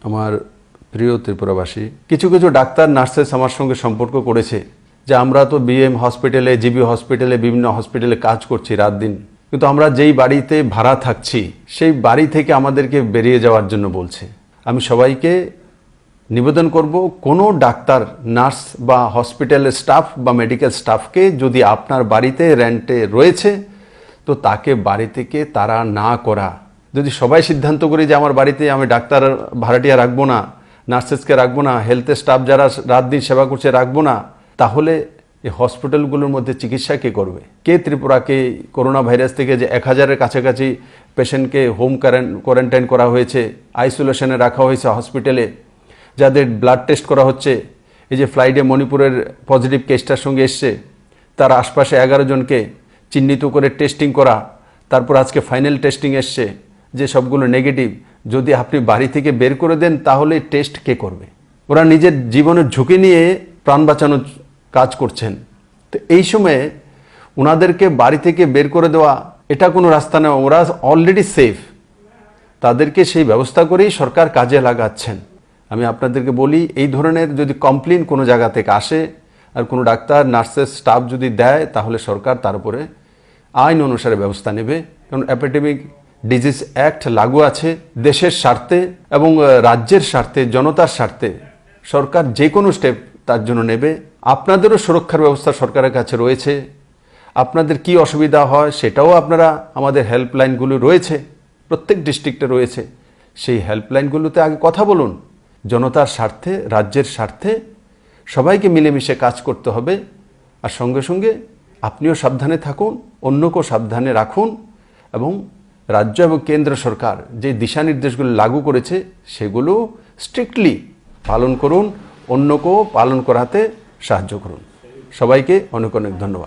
আমার প্রিয় ত্রিপুরাবাসী, কিছু ডাক্তার নার্সেস আমার সঙ্গে সম্পর্ক করেছে যে আমরা তো বিএম হসপিটালে, জিবি হসপিটালে, বিভিন্ন হসপিটালে কাজ করছি রাত দিন, কিন্তু আমরা যেই বাড়িতে ভাড়া থাকছি সেই বাড়ি থেকে আমাদেরকে বেরিয়ে যাওয়ার জন্য বলছে। আমি সবাইকে নিবেদন করব, কোনো ডাক্তার, নার্স বা হসপিটালের স্টাফ বা মেডিকেল স্টাফকে যদি আপনার বাড়িতে রেন্টে রয়েছে তো তাকে বাড়ি থেকে তাড়া না করা। যদি সবাই সিদ্ধান্ত করি যে আমার বাড়িতে আমি ডাক্তার ভাড়াটিয়া রাখবো না, নার্সেসকে রাখবো না, হেলথের স্টাফ যারা রাত দিন সেবা করছে রাখবো না, তাহলে এই হসপিটালগুলোর মধ্যে চিকিৎসা কে করবে? কে ত্রিপুরাকে করোনা ভাইরাস থেকে যে 1000-এর কাছাকাছি পেশেন্টকে হোম কোয়ারেন্টাইন করা হয়েছে, আইসোলেশনে রাখা হয়েছে হসপিটালে, যাদের ব্লাড টেস্ট করা হচ্ছে, এই যে ফ্লাইটে মণিপুরের পজিটিভ কেসটার সঙ্গে এসছে, তার আশপাশে 11 জনকে চিহ্নিত করে টেস্টিং করা, তারপর আজকে ফাইনাল টেস্টিং এসছে যে সবগুলো নেগেটিভ। যদি আপনি বাড়ি থেকে বের করে দেন তাহলে টেস্ট কে করবে? ওরা নিজের জীবনের ঝুঁকি নিয়ে প্রাণ বাঁচানোর কাজ করছেন। তো এই সময়ে ওনাদেরকে বাড়ি থেকে বের করে দেওয়া এটা কোনো রাস্তা নয়। ওরা অলরেডি সেফ, তাদেরকে সেই ব্যবস্থা করেই সরকার কাজে লাগাচ্ছেন। আমি আপনাদেরকে বলি, এই ধরনের যদি কমপ্লেন কোনো জায়গা থেকে আসে আর কোনো ডাক্তার, নার্সেস, স্টাফ যদি দেয় তাহলে সরকার তার উপরে আইন অনুসারে ব্যবস্থা নেবে। কারণ অ্যাপিডেমিক ডিজিজ অ্যাক্ট লাগু আছে। দেশের স্বার্থে এবং রাজ্যের স্বার্থে, জনতার স্বার্থে সরকার যে কোনো স্টেপ তার জন্য নেবে। আপনাদেরও সুরক্ষার ব্যবস্থা সরকারের কাছে রয়েছে। আপনাদের কি অসুবিধা হয় সেটাও আপনারা, আমাদের হেল্পলাইনগুলো রয়েছে, প্রত্যেক ডিস্ট্রিক্টে রয়েছে, সেই হেল্পলাইনগুলোতে আগে কথা বলুন। জনতার স্বার্থে, রাজ্যের স্বার্থে সবাইকে মিলেমিশে কাজ করতে হবে। আর সঙ্গে সঙ্গে আপনিও সাবধানে থাকুন, অন্যকেও সাবধানে রাখুন এবং রাজ্য এবং কেন্দ্র সরকার যে দিশানির্দেশগুলো লাগু করেছে সেগুলো স্ট্রিক্টলি পালন করুন, অন্যকেও পালন করাতে সাহায্য করুন। সবাইকে অনেক অনেক ধন্যবাদ।